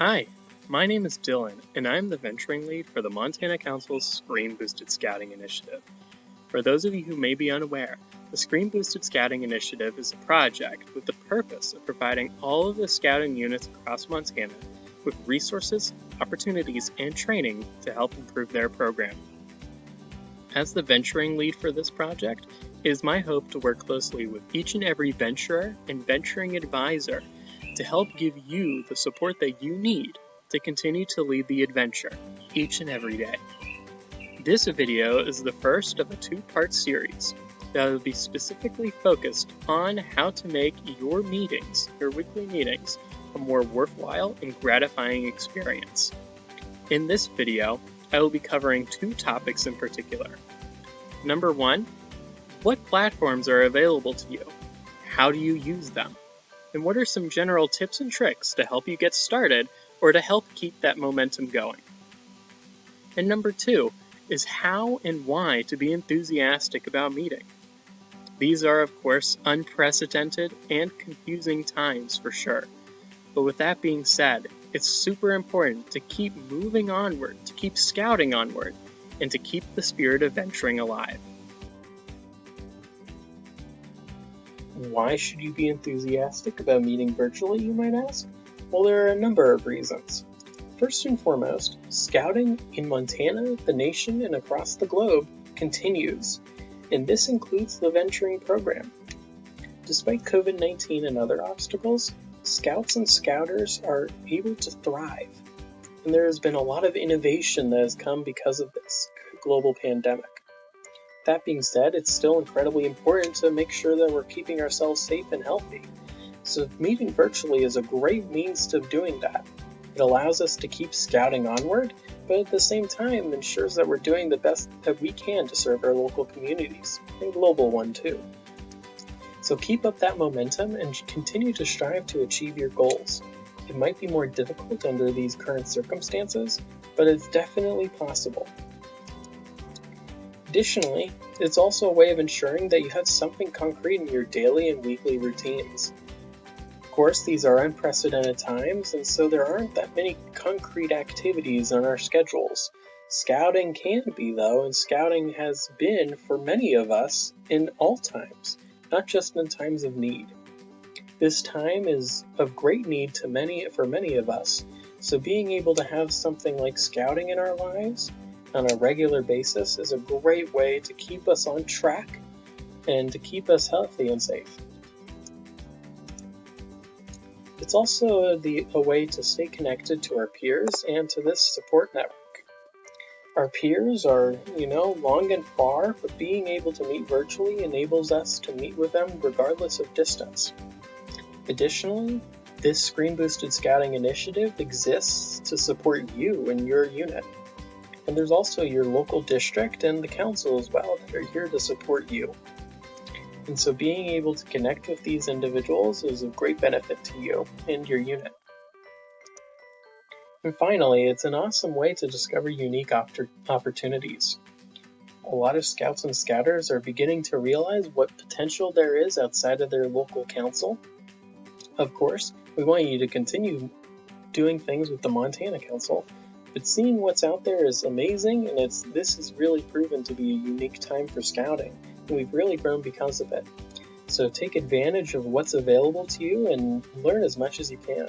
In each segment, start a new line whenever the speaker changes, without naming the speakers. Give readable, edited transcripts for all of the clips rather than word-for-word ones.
Hi, my name is Dylan, and I'm the venturing lead for the Montana Council's Screen Boosted Scouting Initiative. For those of you who may be unaware, the Screen Boosted Scouting Initiative is a project with the purpose of providing all of the scouting units across Montana with resources, opportunities, and training to help improve their program. As the venturing lead for this project, it is my hope to work closely with each and every venturer and venturing advisor to help give you the support that you need to continue to lead the adventure each and every day. This video is the first of a two-part series that will be specifically focused on how to make your meetings, your weekly meetings, a more worthwhile and gratifying experience. In this video, I will be covering two topics in particular. Number one, what platforms are available to you? How do you use them? And what are some general tips and tricks to help you get started or to help keep that momentum going? And number two is how and why to be enthusiastic about meeting. These are, of course, unprecedented and confusing times for sure. But with that being said, it's super important to keep moving onward, to keep scouting onward, and to keep the spirit of venturing alive. Why should you be enthusiastic about meeting virtually, you might ask? Well, there are a number of reasons. First and foremost, scouting in Montana, the nation, and across the globe continues, and this includes the venturing program. Despite COVID-19 and other obstacles, scouts and scouters are able to thrive, and there has been a lot of innovation that has come because of this global pandemic. That being said, it's still incredibly important to make sure that we're keeping ourselves safe and healthy. So meeting virtually is a great means of doing that. It allows us to keep scouting onward, but at the same time ensures that we're doing the best that we can to serve our local communities, and global one too. So keep up that momentum and continue to strive to achieve your goals. It might be more difficult under these current circumstances, but it's definitely possible. Additionally, it's also a way of ensuring that you have something concrete in your daily and weekly routines. Of course, these are unprecedented times, and so there aren't that many concrete activities on our schedules. Scouting can be, though, and scouting has been for many of us in all times, not just in times of need. This time is of great need for many of us, so being able to have something like scouting in our lives on a regular basis is a great way to keep us on track and to keep us healthy and safe. It's also a way to stay connected to our peers and to this support network. Our peers are, long and far, but being able to meet virtually enables us to meet with them regardless of distance. Additionally, this Screen Boosted Scouting Initiative exists to support you and your unit. And there's also your local district and the council as well that are here to support you. And so being able to connect with these individuals is of great benefit to you and your unit. And finally, it's an awesome way to discover unique opportunities. A lot of scouts and scouters are beginning to realize what potential there is outside of their local council. Of course, we want you to continue doing things with the Montana Council, but seeing what's out there is amazing, and this has really proven to be a unique time for scouting, and we've really grown because of it. So take advantage of what's available to you and learn as much as you can.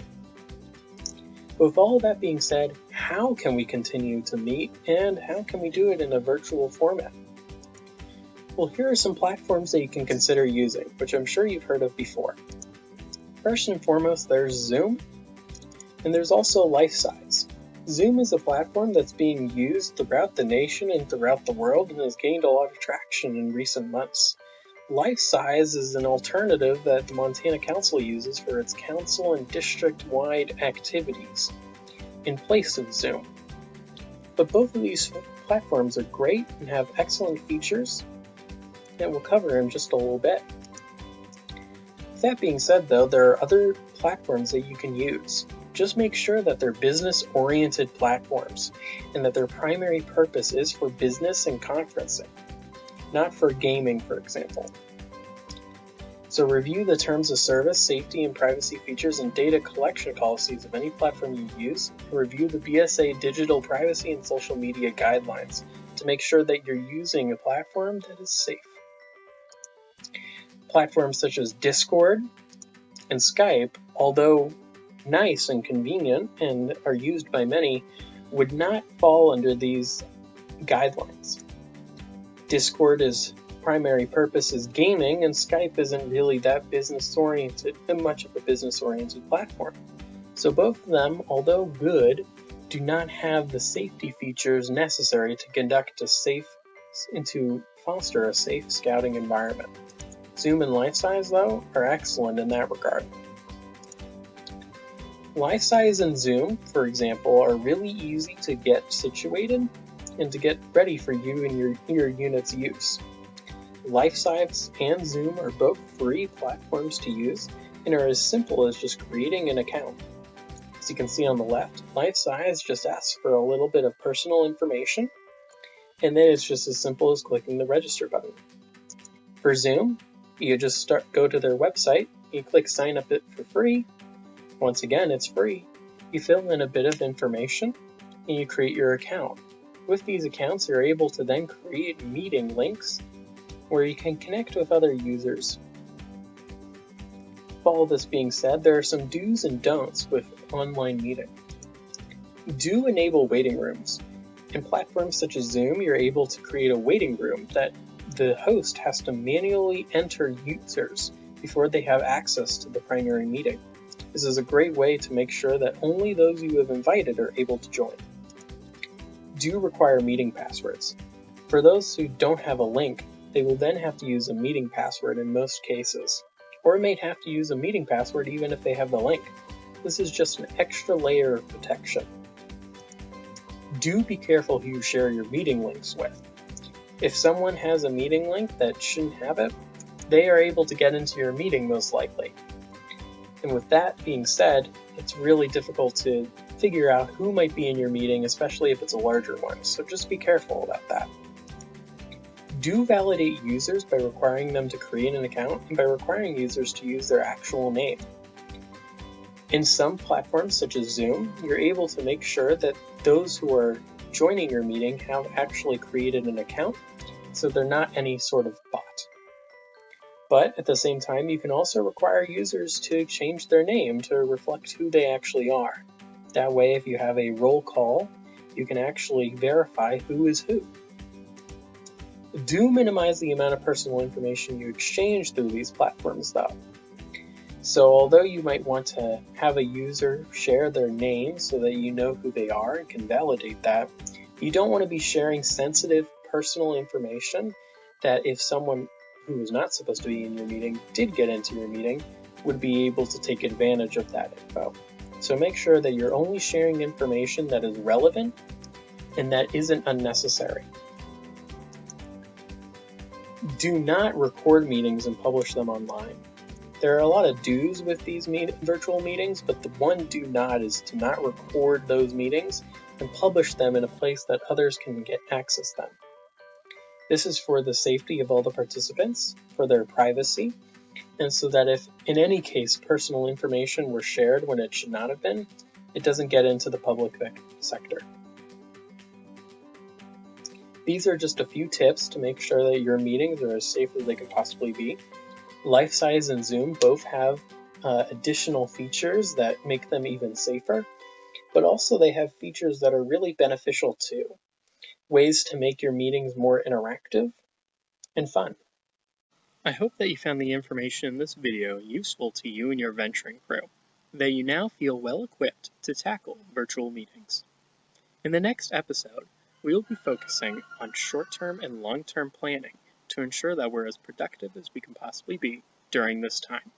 But with all of that being said, how can we continue to meet, and how can we do it in a virtual format? Well, here are some platforms that you can consider using, which I'm sure you've heard of before. First and foremost, there's Zoom, and there's also LifeSize. Zoom is a platform that's being used throughout the nation and throughout the world and has gained a lot of traction in recent months. LifeSize is an alternative that the Montana Council uses for its council and district-wide activities in place of Zoom. But both of these platforms are great and have excellent features that we'll cover in just a little bit. With that being said, though, there are other platforms that you can use. Just make sure that they're business-oriented platforms and that their primary purpose is for business and conferencing, not for gaming, for example.
So review the terms of service, safety and privacy features, and data collection policies of any platform you use. Review the BSA digital privacy and social media guidelines to make sure that you're using a platform that is safe. Platforms such as Discord and Skype, although nice and convenient and are used by many, would not fall under these guidelines. Discord's primary purpose is gaming, and Skype isn't really that much of a business-oriented platform. So both of them, although good, do not have the safety features necessary to foster a safe scouting environment. Zoom and Lifesize, though, are excellent in that regard. Lifesize and Zoom, for example, are really easy to get situated and to get ready for you and your unit's use. Lifesize and Zoom are both free platforms to use and are as simple as just creating an account. As you can see on the left, Lifesize just asks for a little bit of personal information, and then it's just as simple as clicking the register button. For Zoom, you just go to their website, you click sign up it for free. Once again, it's free. You fill in a bit of information and you create your account. With these accounts, you're able to then create meeting links where you can connect with other users. With all this being said, there are some do's and don'ts with online meeting. Do enable waiting rooms. In platforms such as Zoom, you're able to create a waiting room that the host has to manually enter users before they have access to the primary meeting. This is a great way to make sure that only those you have invited are able to join. Do require meeting passwords. For those who don't have a link, they will then have to use a meeting password in most cases, or may have to use a meeting password even if they have the link. This is just an extra layer of protection. Do be careful who you share your meeting links with. If someone has a meeting link that shouldn't have it, they are able to get into your meeting most likely. And with that being said, it's really difficult to figure out who might be in your meeting, especially if it's a larger one, so just be careful about that. Do validate users by requiring them to create an account and by requiring users to use their actual name. In some platforms, such as Zoom, you're able to make sure that those who are joining your meeting have actually created an account, so they're not any sort of bot. But at the same time, you can also require users to change their name to reflect who they actually are. That way, if you have a roll call, you can actually verify who is who. Do minimize the amount of personal information you exchange through these platforms, though. So although you might want to have a user share their name so that you know who they are and can validate that, you don't want to be sharing sensitive personal information that if someone who is not supposed to be in your meeting did get into your meeting, would be able to take advantage of that info. So make sure that you're only sharing information that is relevant and that isn't unnecessary. Do not record meetings and publish them online. There are a lot of do's with these virtual meetings, but the one do not is to not record those meetings and publish them in a place that others can access them. This is for the safety of all the participants, for their privacy, and so that if in any case personal information were shared when it should not have been, it doesn't get into the public sector. These are just a few tips to make sure that your meetings are as safe as they can possibly be. Lifesize and Zoom both have additional features that make them even safer, but also they have features that are really beneficial too. Ways to make your meetings more interactive and fun.
I hope that you found the information in this video useful to you and your venturing crew, that you now feel well equipped to tackle virtual meetings. In the next episode, we will be focusing on short-term and long-term planning to ensure that we're as productive as we can possibly be during this time.